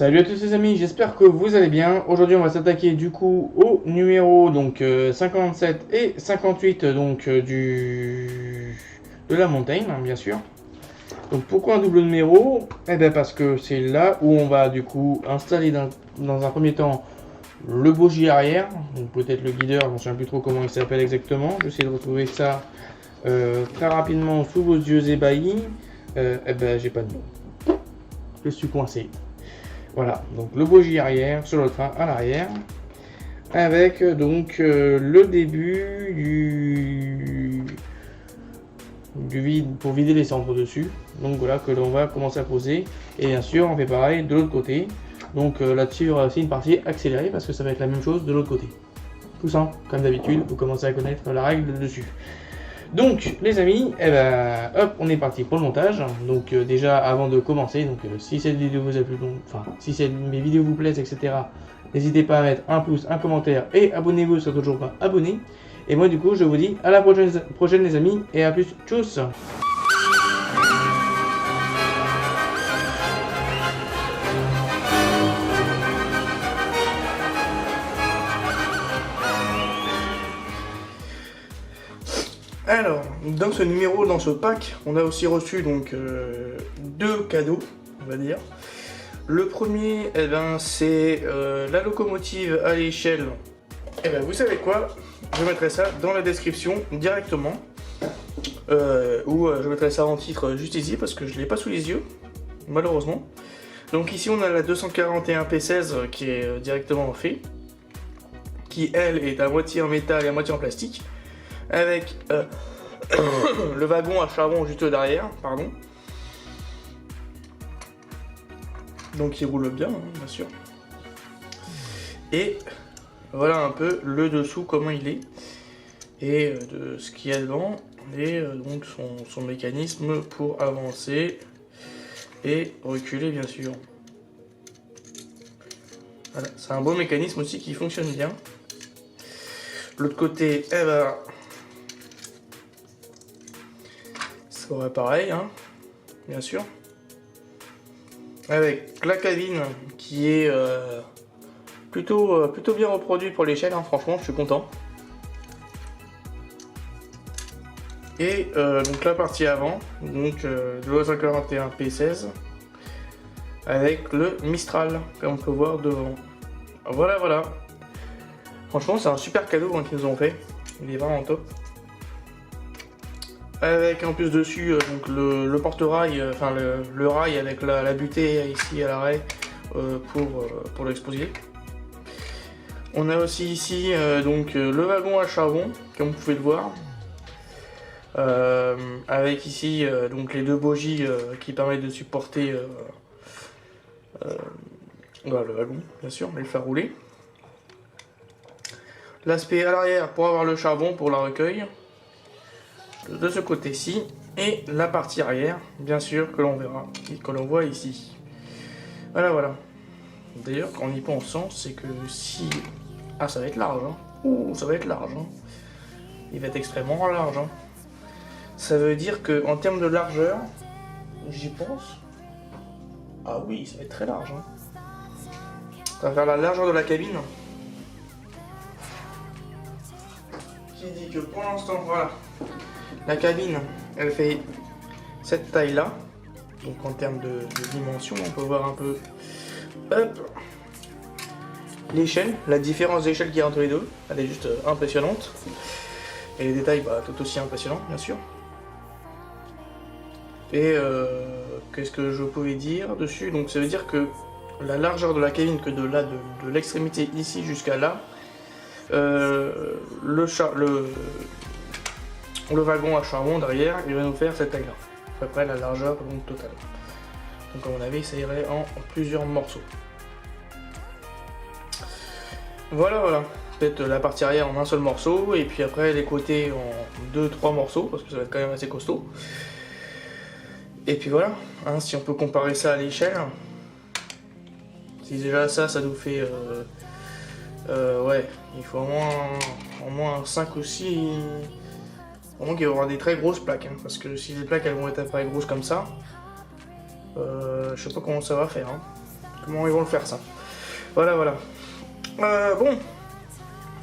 Salut à tous les amis, j'espère que vous allez bien. Aujourd'hui on va s'attaquer du coup au numéro 57 et 58 de la montagne bien sûr. Donc pourquoi un double numéro? Eh bien parce que c'est là où on va du coup installer dans un premier temps le bogie arrière, donc peut-être le guideur, je ne sais plus trop comment il s'appelle exactement. J'essaie de retrouver ça très rapidement sous vos yeux ébahis. Eh ben j'ai pas de nom. Je suis coincé. Voilà, donc le bogie arrière sur le train à l'arrière, avec le début du vide pour vider les cendres dessus. Donc voilà que l'on va commencer à poser. Et bien sûr, on fait pareil de l'autre côté. Donc là-dessus, il y aura aussi une partie accélérée parce que ça va être la même chose de l'autre côté. Tout simple, comme d'habitude, vous commencez à connaître la règle dessus. Donc les amis, eh ben, hop, on est parti pour le montage. Donc déjà avant de commencer, si cette vidéo vous a plu, si mes vidéos vous plaisent, etc. N'hésitez pas à mettre un pouce, un commentaire et abonnez-vous si vous n'êtes toujours pas abonné. Et moi du coup je vous dis à la prochaine les amis et à plus, tchuss. Alors, dans ce numéro, dans ce pack, on a aussi reçu deux cadeaux, on va dire. Le premier, eh ben, c'est la locomotive à l'échelle. Eh ben, vous savez quoi? Je mettrai ça dans la description directement. Ou je mettrai ça en titre juste ici parce que je ne l'ai pas sous les yeux, malheureusement. Donc ici, on a la 241 P16 qui est directement fait. Qui, elle, est à moitié en métal et à moitié en plastique. Avec le wagon à charbon juste derrière, pardon. Donc il roule bien, hein, bien sûr. Et voilà un peu le dessous, comment il est. Et de ce qu'il y a dedans. Et donc son mécanisme pour avancer et reculer, bien sûr. Voilà, c'est un beau mécanisme aussi qui fonctionne bien. L'autre côté, eh ben, ça aurait pareil, hein, bien sûr. Avec la cabine qui est plutôt bien reproduite pour l'échelle, hein, franchement, je suis content. Et donc la partie avant, donc de l'O141 P16, avec le Mistral, comme on peut voir devant. Voilà, voilà. Franchement, c'est un super cadeau qu'ils nous ont fait. Il est vraiment top. Avec en plus dessus le porte-rail, enfin le rail avec la butée ici à l'arrêt pour l'exposer. On a aussi ici le wagon à charbon, comme vous pouvez le voir. Avec ici les deux bogies qui permettent de supporter voilà, le wagon, bien sûr, et le faire rouler. L'aspect à l'arrière pour avoir le charbon pour la recueil de ce côté-ci, et la partie arrière, bien sûr, que l'on verra et que l'on voit ici. Voilà, voilà. D'ailleurs, en y pensant, c'est que si... Ah, ça va être large, hein. Ouh, ça va être large, hein. Il va être extrêmement large, hein. Ça veut dire que en termes de largeur, j'y pense. Ah oui, ça va être très large, hein. Ça va faire la largeur de la cabine. Qui dit que pour l'instant, voilà, la cabine, elle fait cette taille-là. Donc en termes de dimension, on peut voir un peu l'échelle, la différence d'échelle qu'il y a entre les deux. Elle est juste impressionnante. Et les détails, bah, tout aussi impressionnants, bien sûr. Et qu'est-ce que je pouvais dire dessus? Donc ça veut dire que la largeur de la cabine, que de l'extrémité ici jusqu'à là, le wagon à charbon derrière, il va nous faire cette taille-là. À peu près la largeur totale. Donc à mon avis, ça irait en plusieurs morceaux. Voilà, voilà. Peut-être la partie arrière en un seul morceau, et puis après les côtés en 2-3 morceaux, parce que ça va être quand même assez costaud. Et puis voilà, hein, si on peut comparer ça à l'échelle, si déjà ça nous fait... ouais, il faut au moins 5 ou 6... Au moins qu'il va y avoir des très grosses plaques, hein, parce que si les plaques elles vont être à peu près grosses comme ça, je sais pas comment ça va faire. Hein. comment ils vont le faire ça. Voilà, voilà. Bon.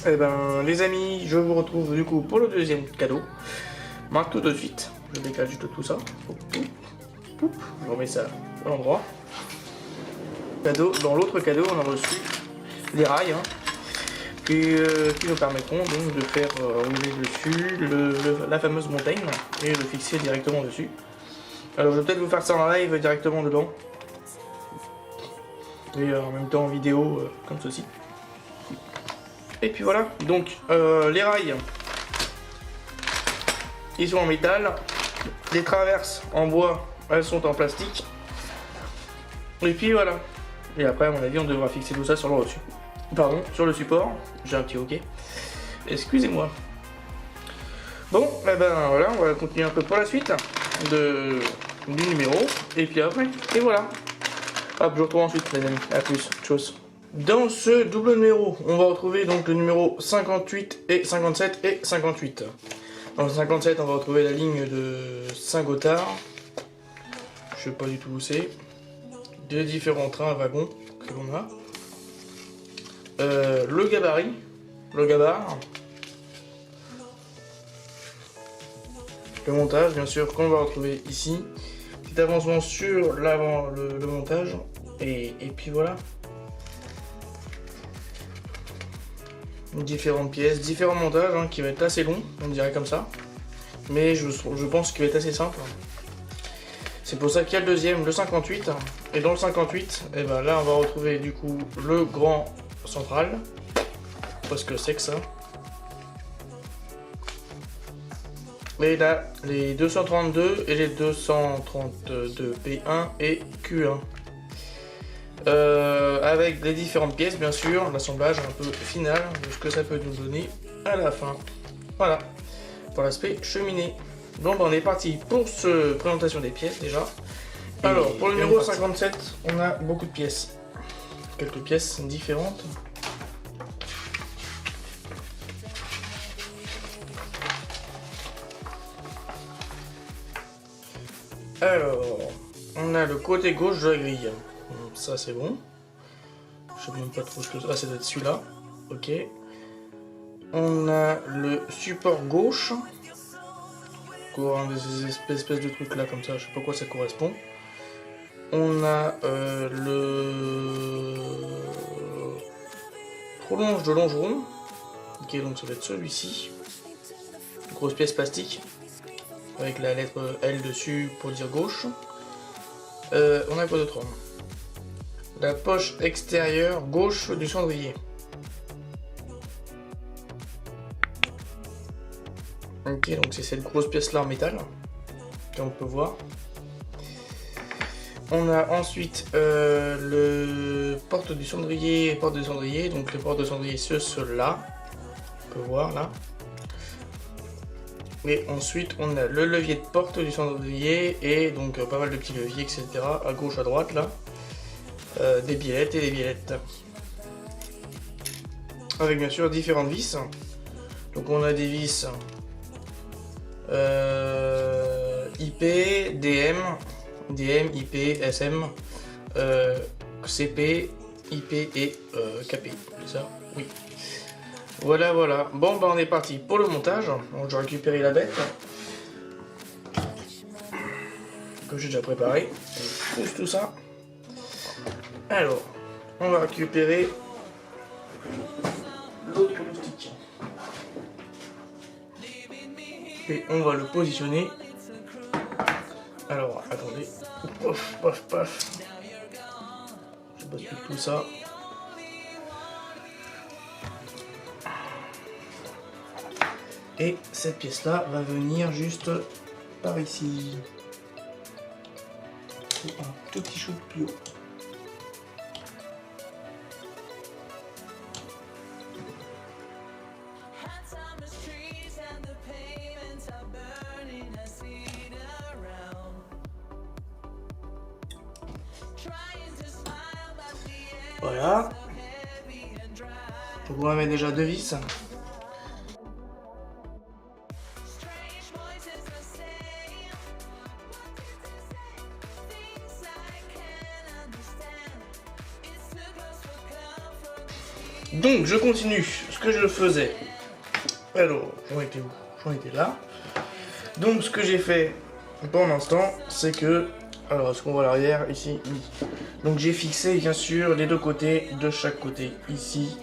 Eh ben, les amis, je vous retrouve du coup pour le deuxième cadeau. Marque tout de suite. Je décale juste tout ça. Je remets ça à l'endroit. Cadeau. Dans l'autre cadeau, on a reçu des rails hein, qui nous permettront donc de faire rouler dessus la fameuse montagne et de fixer directement dessus. Alors, je vais peut-être vous faire ça en live directement dedans. Et en même temps en vidéo comme ceci. Et puis voilà, donc les rails, ils sont en métal, les traverses en bois, elles sont en plastique. Et puis voilà. Et après à mon avis on devra fixer tout ça sur le dessus. Pardon, sur le support, j'ai un petit ok. Excusez-moi. Bon, et ben voilà, on va continuer un peu pour la suite du numéro. Et puis après, et voilà. Hop, je vous retrouve ensuite les amis, à plus, chose. Dans ce double numéro, on va retrouver donc le numéro 58 et 57 et 58. Dans le 57, on va retrouver la ligne de Saint-Gothard. Je sais pas du tout où c'est. Deux différents trains à wagons que l'on a. Le gabarit, le gabar. Le montage, bien sûr, qu'on va retrouver ici. Petit avancement sur l'avant, le montage. Et puis voilà. Différentes pièces, différents montages hein, qui va être assez long, on dirait comme ça. Mais je pense qu'il va être assez simple. C'est pour ça qu'il y a le deuxième, le 58. Et dans le 58, et ben là on va retrouver du coup le grand central. Parce que c'est que ça. Et là, les 232 et les 232 P1 et Q1. Avec les différentes pièces bien sûr, l'assemblage un peu final de ce que ça peut nous donner à la fin. Voilà, pour l'aspect cheminée. Donc on est parti pour cette présentation des pièces déjà. Alors pour le numéro 57, on a beaucoup de pièces. Quelques pièces différentes. Alors, on a le côté gauche de la grille. Ça c'est bon. Je sais même pas trop ce que... Ah, ça doit être celui-là. Ok. On a le support gauche. Des espèces de trucs là comme ça. Je sais pas quoi ça correspond. On a le prolonge de longeron. Ok, donc ça va être celui-ci. Grosse pièce plastique. Avec la lettre L dessus pour dire gauche. On a quoi d'autre? La poche extérieure gauche du cendrier. Ok, donc c'est cette grosse pièce là en métal, qu'on peut voir. On a ensuite le porte du cendrier, donc le porte de cendrier c'est ceux-là, on peut voir là. Et ensuite on a le levier de porte du cendrier et donc pas mal de petits leviers etc. à gauche à droite là. Des biellettes et des biellettes. Avec bien sûr différentes vis. Donc on a des vis IP, DM, IP, SM, CP, IP et KP. C'est ça? Oui. Voilà, voilà. Bon, bah on est parti pour le montage. Donc je vais récupérer la bête. Que j'ai déjà préparé. Je pousse tout ça. Alors, on va récupérer l'autre moustique. Et on va le positionner. Alors, attendez. Paf, paf, paf. Je bascule tout ça. Et cette pièce-là va venir juste par ici. Un tout petit chou de plus haut. Voilà. Donc on va mettre déjà deux vis. Donc je continue ce que je faisais. Alors, j'en étais où? J'en étais là. Donc ce que j'ai fait pour l'instant, c'est que... Alors, est-ce qu'on voit l'arrière? Ici, oui. Donc j'ai fixé bien sûr les deux côtés de chaque côté. Ici.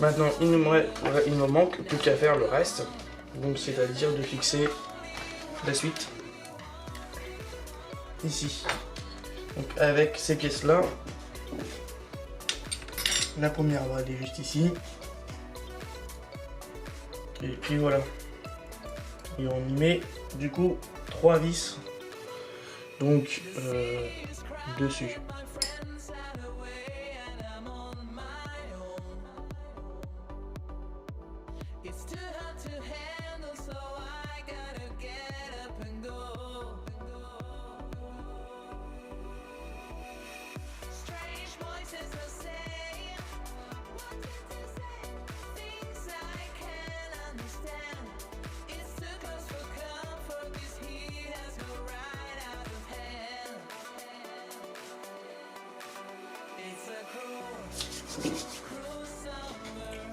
Maintenant, il me manque plus qu'à faire le reste. Donc c'est-à-dire de fixer la suite. Ici. Donc avec ces pièces-là. La première va aller juste ici. Et puis voilà. Et on y met du coup 3 vis. Donc dessus.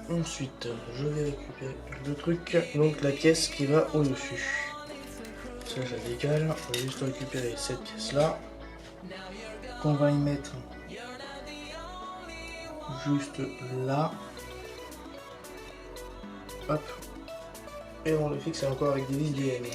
Ensuite, je vais récupérer le truc, donc la pièce qui va au-dessus. Ça, je la décale. On va juste récupérer cette pièce-là. Qu'on va y mettre juste là. Hop. Et on le fixe encore avec des vis DM.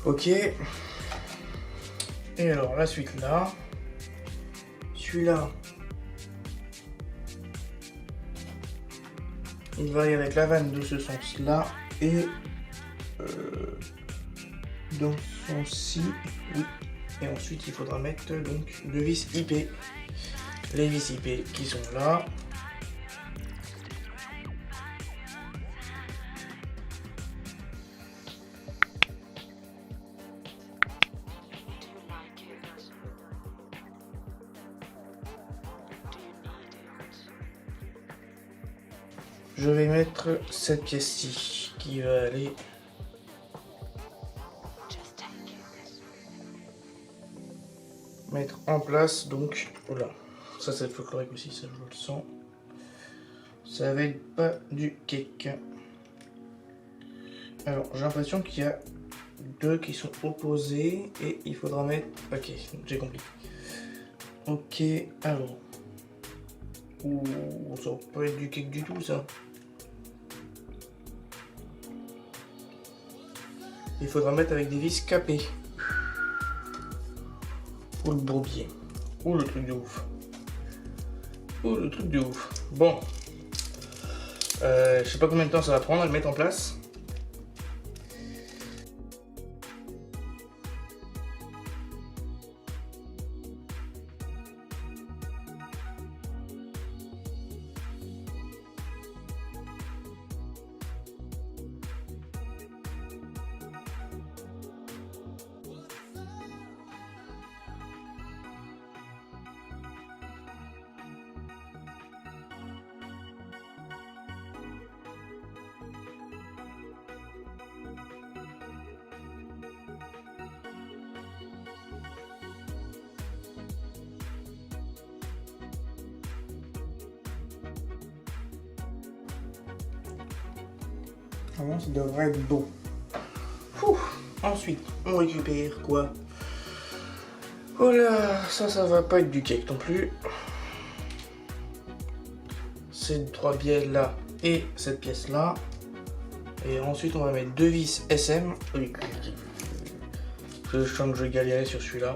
Ok. Et alors la suite là. Celui-là. Il va aller avec la vanne de ce sens-là. Et dans ce sens-ci. Oui. Et ensuite il faudra mettre donc deux vis IP. Les vis IP qui sont là. Je vais mettre cette pièce-ci qui va aller mettre en place, donc voilà. Ça c'est le folklorique aussi, ça je le sens. Ça va être pas du cake. Alors j'ai l'impression qu'il y a deux qui sont opposés et il faudra mettre... Ok, j'ai compris. Ok, alors... Ouh, ça va pas être du cake du tout ça. Il faudra mettre avec des vis capées. Ou le bourbier. Ou le truc de ouf. Ou le truc de ouf. Bon. Je sais pas combien de temps ça va prendre à le mettre en place. Vraiment, ça devrait être beau. Ouh. Ensuite, on récupère quoi? Voilà, ça va pas être du cake non plus. Ces 3 pièces là et cette pièce là. Et ensuite, on va mettre 2 vis SM. Je sens que je galérais sur celui-là.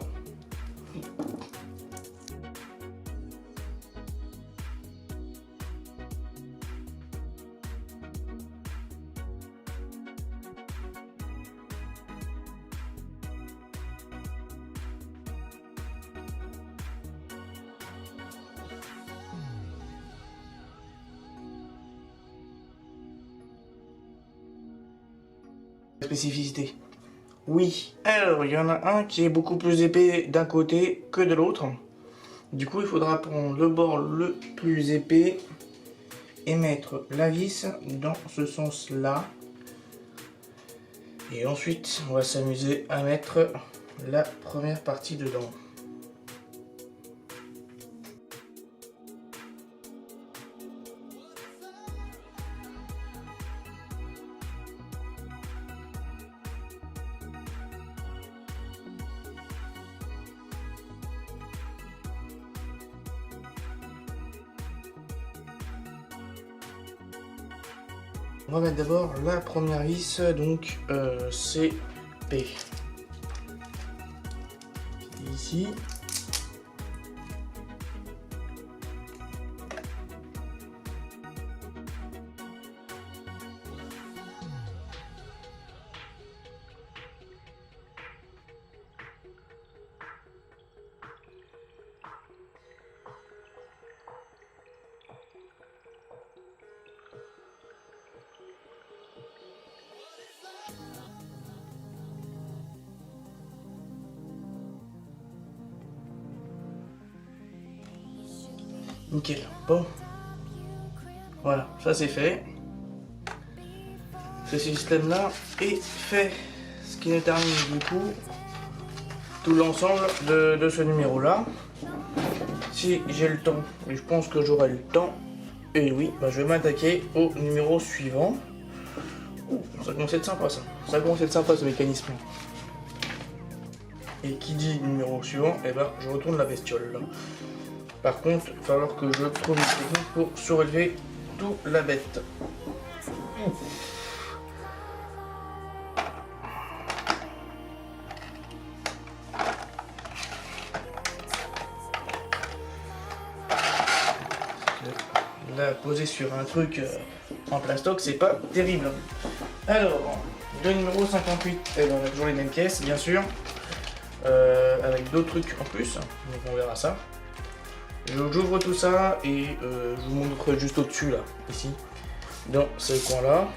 Spécificité. Oui, alors il y en a un qui est beaucoup plus épais d'un côté que de l'autre. Du coup, il faudra prendre le bord le plus épais et mettre la vis dans ce sens-là. Et ensuite, on va s'amuser à mettre la première partie dedans. On va mettre d'abord la première vis, donc c'est P. Ici. Nickel. Bon. Voilà, ça c'est fait. Ce système-là est fait. Ce qui nous termine du coup tout l'ensemble de ce numéro-là. Si j'ai le temps, et je pense que j'aurai le temps, et oui, bah je vais m'attaquer au numéro suivant. Ouh, ça commence à être sympa ça. Ça commence à être sympa ce mécanisme. Et qui dit numéro suivant, et ben je retourne la bestiole. Là. Par contre, il va falloir que je trouve une technique pour surélever toute la bête. La poser sur un truc en plastoc, c'est pas terrible. Alors, le numéro 58, eh ben, on a toujours les mêmes pièces, bien sûr, avec d'autres trucs en plus, donc on verra ça. J'ouvre tout ça et je vous montre juste au-dessus, là, ici, dans ce coin-là.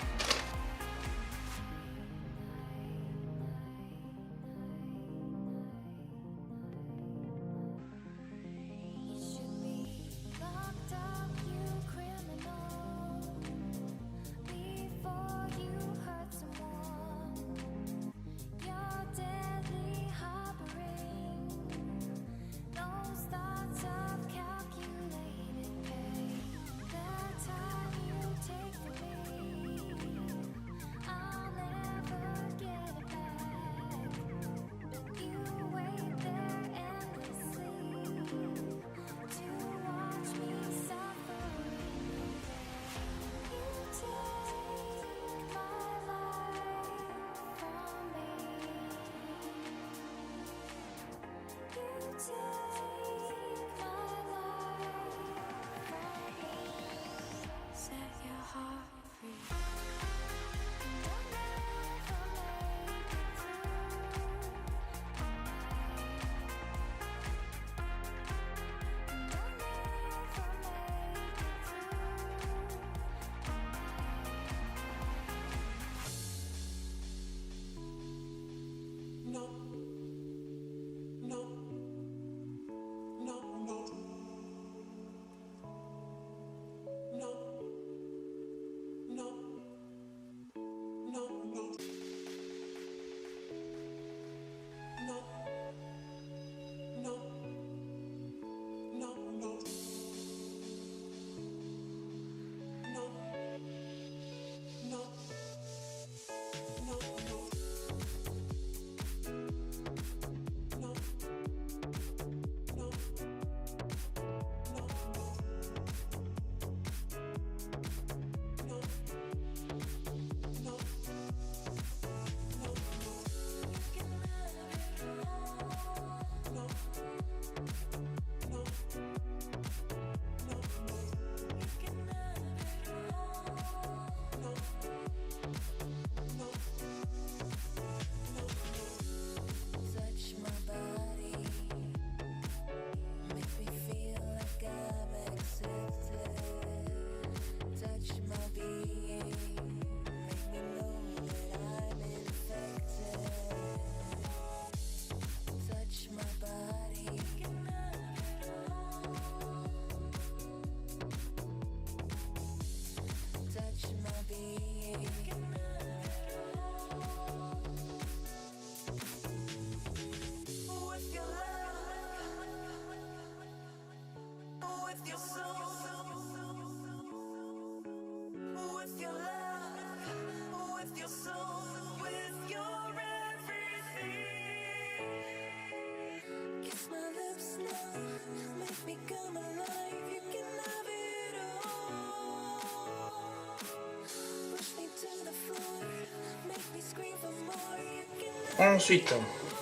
Ensuite,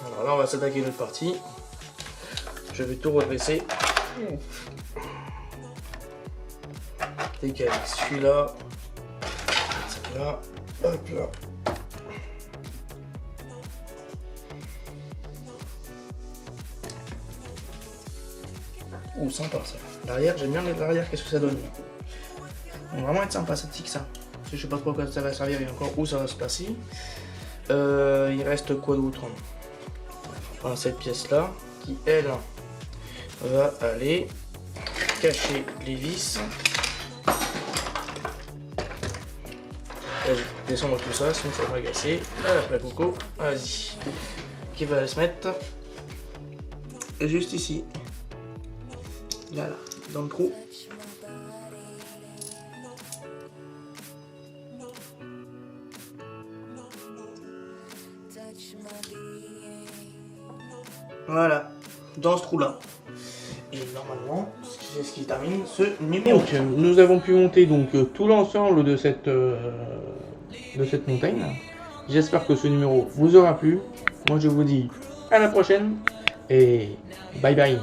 alors là on va s'attaquer notre partie. Je vais tout redresser. Décaler celui-là. Celui-là. Hop là. Ouh, sympa ça. L'arrière, j'aime bien l'arrière, qu'est-ce que ça donne. Ça va vraiment être sympa, ça tique ça. Je sais pas trop à quoi ça va servir et encore où ça va se passer. Il reste quoi d'autre? Enfin, cette pièce là, qui elle va aller cacher les vis. Vas-y, descendre tout ça, sinon ça va m'agacer. Hop la coco, vas-y. Qui va se mettre juste ici. Là, dans le trou. Voilà, dans ce trou là. Et normalement, c'est ce qui termine ce numéro. Donc, nous avons pu monter donc tout l'ensemble de cette montagne. J'espère que ce numéro vous aura plu. Moi je vous dis à la prochaine et bye bye.